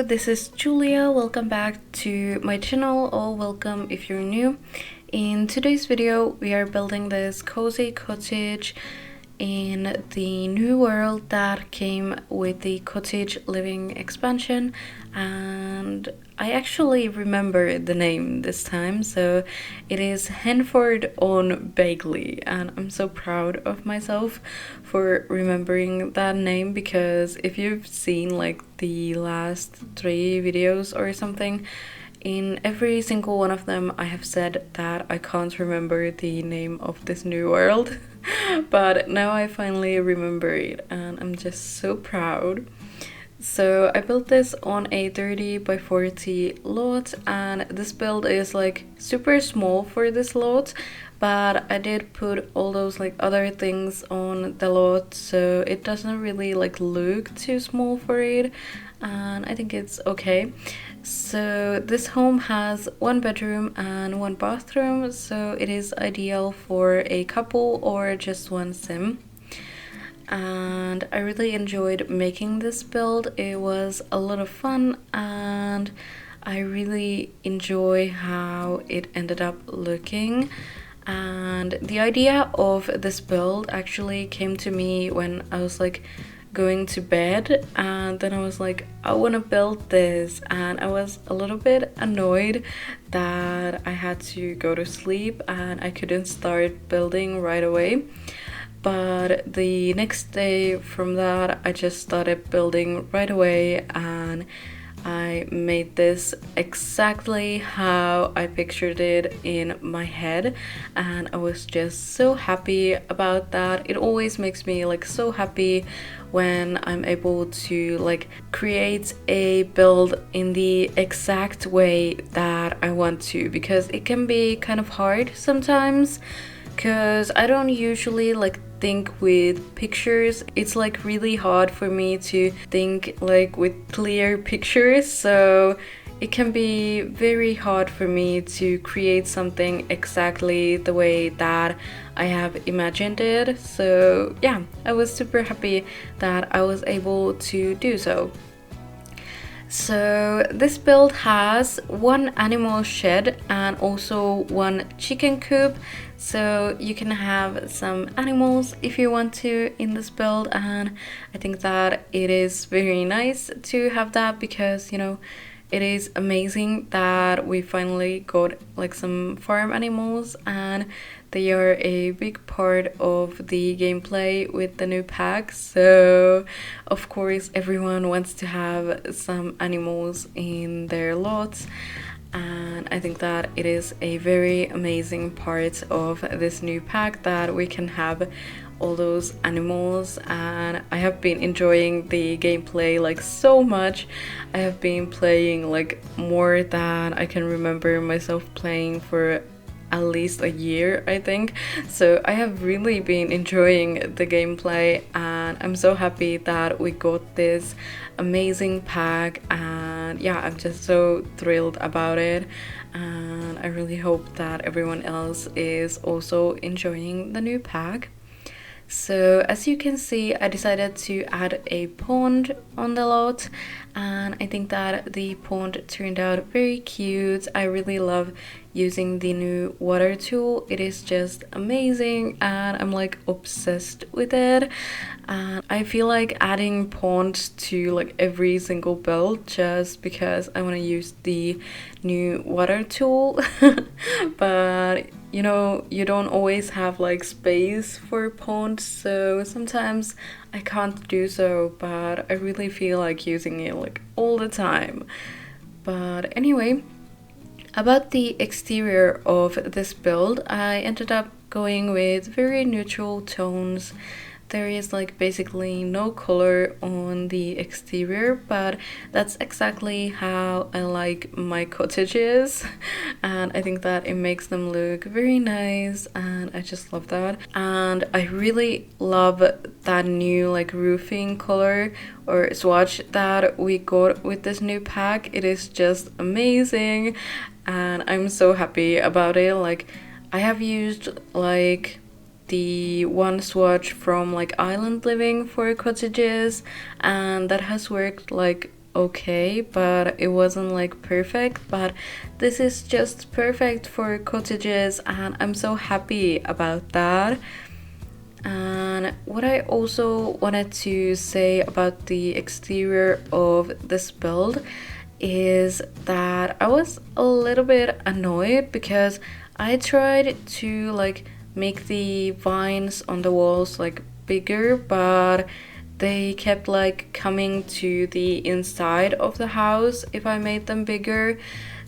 Hello, this is Julia. Welcome back to my channel, or welcome if you're new. In today's video, we are building this cozy cottage in the new world that came with the cottage living expansion, and I actually remember the name this time, so it is Henford on Bagley, and I'm so proud of myself for remembering that name, because if you've seen like the last 3 videos or something, in every single one of them I have said that I can't remember the name of this new world. But now I finally remember it and I'm just so proud. So I built this on a 30 by 40 lot, and this build is like super small for this lot, but I did put all those like other things on the lot, so it doesn't really like look too small for it, and I think it's okay. So this home has 1 bedroom and 1 bathroom, so it is ideal for a couple or just one sim. And I really enjoyed making this build. It was a lot of fun and I really enjoy how it ended up looking. And the idea of this build actually came to me when I was like going to bed, and then I was like, I want to build this, and I was a little bit annoyed that I had to go to sleep and I couldn't start building right away. But the next day from that, I just started building right away, and I made this exactly how I pictured it in my head, and I was just so happy about that. It always makes me like so happy when I'm able to like create a build in the exact way that I want to, because it can be kind of hard sometimes, because I don't usually like think with pictures. It's like really hard for me to think like with clear pictures, so it can be very hard for me to create something exactly the way that I have imagined it. So yeah, I was super happy that I was able to do so. So this build has 1 animal shed and also 1 chicken coop, so you can have some animals if you want to in this build, and I think that it is very nice to have that, because you know, it is amazing that we finally got like some farm animals, and they are a big part of the gameplay with the new pack. So of course everyone wants to have some animals in their lots, and I think that it is a very amazing part of this new pack that we can have all those animals. And I have been enjoying the gameplay like so much. I have been playing like more than I can remember myself playing for at least a year, I think. So I have really been enjoying the gameplay, and I'm so happy that we got this amazing pack, and yeah, I'm just so thrilled about it, and I really hope that everyone else is also enjoying the new pack. So as you can see, I decided to add a pond on the lot, and I think that the pond turned out very cute. I really love using the new water tool. It is just amazing and I'm like obsessed with it, and I feel like adding ponds to like every single build just because I want to use the new water tool. But you know, you don't always have like space for ponds, so sometimes I can't do so, but I really feel like using it like all the time. But anyway, about the exterior of this build, I ended up going with very neutral tones. There is like basically no color on the exterior, but that's exactly how I like my cottages, and I think that it makes them look very nice, and I just love that. And I really love that new like roofing color or swatch that we got with this new pack. It is just amazing and I'm so happy about it. Like, I have used like the one swatch from like Island Living for cottages, and that has worked like okay, but it wasn't like perfect. But this is just perfect for cottages, and I'm so happy about that. And what I also wanted to say about the exterior of this build is that I was a little bit annoyed because I tried to like make the vines on the walls like bigger, but they kept like coming to the inside of the house if I made them bigger.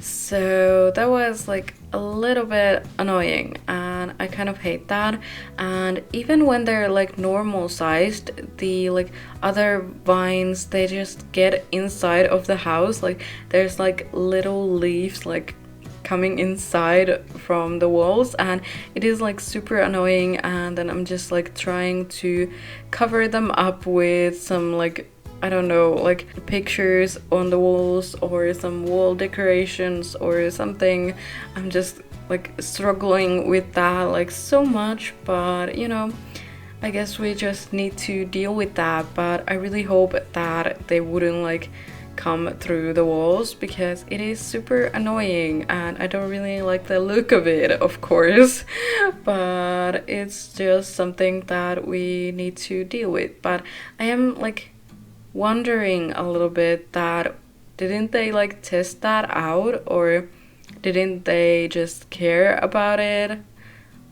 So that was like a little bit annoying, and I kind of hate that. And even when they're like normal sized, the like other vines, they just get inside of the house. Like there's like little leaves like coming inside from the walls, and it is like super annoying. And then I'm just like trying to cover them up with some like, I don't know, like pictures on the walls or some wall decorations or something. I'm just like struggling with that like so much, but you know, I guess we just need to deal with that. But I really hope that they wouldn't like come through the walls because it is super annoying and I don't really like the look of it, of course. But it's just something that we need to deal with. But I am like wondering a little bit that didn't they like test that out, or didn't they just care about it?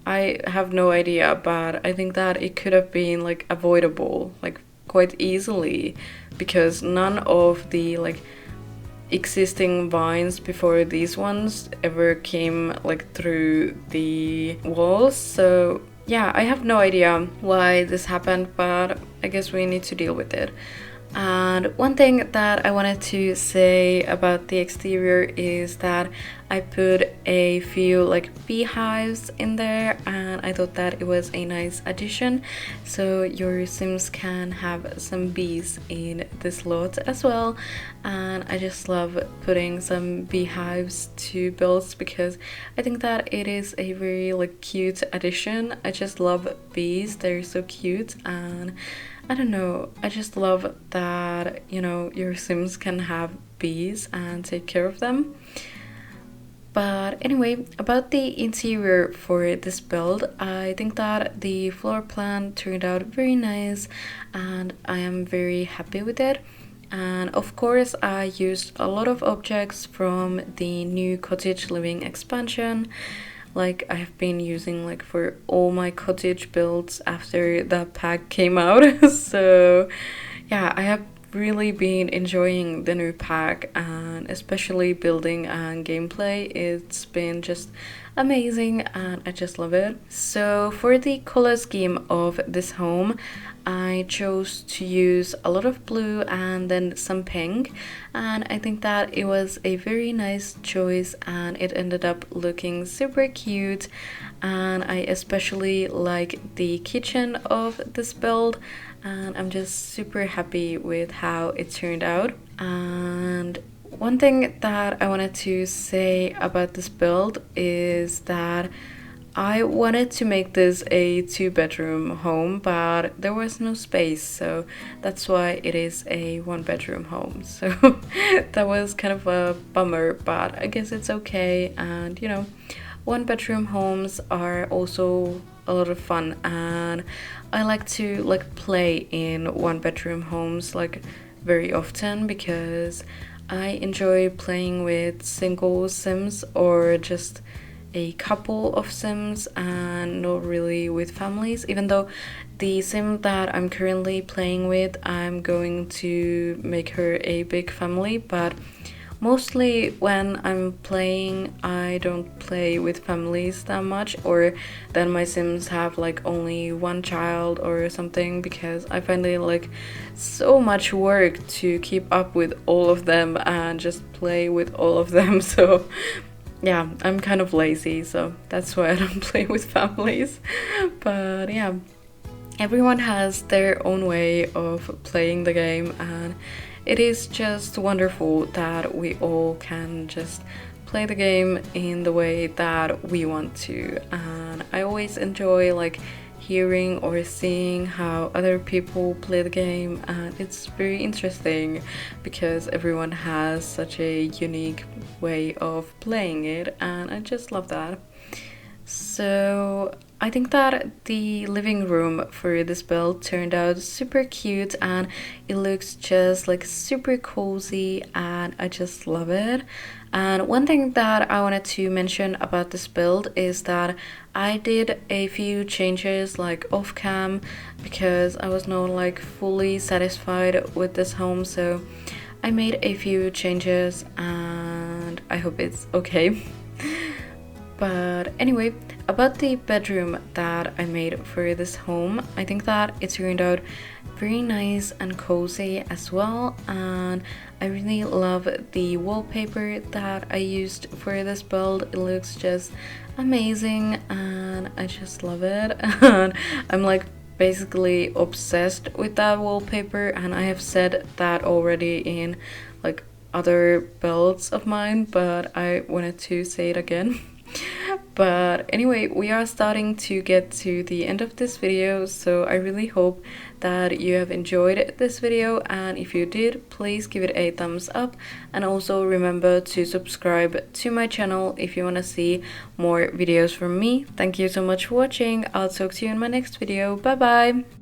I have no idea, but I think that it could have been like avoidable like quite easily, because none of the like existing vines before these ones ever came like through the walls. So yeah, I have no idea why this happened, but I guess we need to deal with it. And one thing that I wanted to say about the exterior is that I put a few like beehives in there, and I thought that it was a nice addition, so your Sims can have some bees in this lot as well. And I just love putting some beehives to builds because I think that it is a very like cute addition. I just love bees, they're so cute, and I don't know, I just love that, you know, your Sims can have bees and take care of them. But anyway, about the interior for this build, I think that the floor plan turned out very nice and I am very happy with it. And of course, I used a lot of objects from the new Cottage Living expansion, like I have been using like for all my cottage builds after the pack came out. So yeah, I have really been enjoying the new pack, and especially building and gameplay. It's been just amazing and I just love it. So for the color scheme of this home, I chose to use a lot of blue and then some pink, and I think that it was a very nice choice and it ended up looking super cute. And I especially like the kitchen of this build, and I'm just super happy with how it turned out. And one thing that I wanted to say about this build is that I wanted to make this a 2-bedroom home, but there was no space, so that's why it is a 1-bedroom home. So that was kind of a bummer, but I guess it's okay. And you know, 1-bedroom homes are also a lot of fun, and I like to like play in 1-bedroom homes like very often because I enjoy playing with single Sims or just a couple of Sims and not really with families, even though the Sim that I'm currently playing with, I'm going to make her a big family. But mostly when I'm playing, I don't play with families that much, or then my Sims have like only one child or something, because I find it like so much work to keep up with all of them and just play with all of them. So yeah, I'm kind of lazy, so that's why I don't play with families. But yeah, everyone has their own way of playing the game, and it is just wonderful that we all can just play the game in the way that we want to. And I always enjoy like hearing or seeing how other people play the game, and it's very interesting because everyone has such a unique way of playing it, and I just love that. So I think that the living room for this build turned out super cute, and it looks just like super cozy, and I just love it. And one thing that I wanted to mention about this build is that I did a few changes like off cam because I was not like fully satisfied with this home, so I made a few changes and I hope it's okay. But anyway, about the bedroom that I made for this home, I think that it turned out very nice and cozy as well, and I really love the wallpaper that I used for this build. It looks just amazing and I just love it. And I'm like basically obsessed with that wallpaper, and I have said that already in like other builds of mine, but I wanted to say it again. But anyway, we are starting to get to the end of this video, so I really hope that you have enjoyed this video, and if you did, please give it a thumbs up, and also remember to subscribe to my channel if you want to see more videos from me. Thank you so much for watching. I'll talk to you in my next video. Bye bye!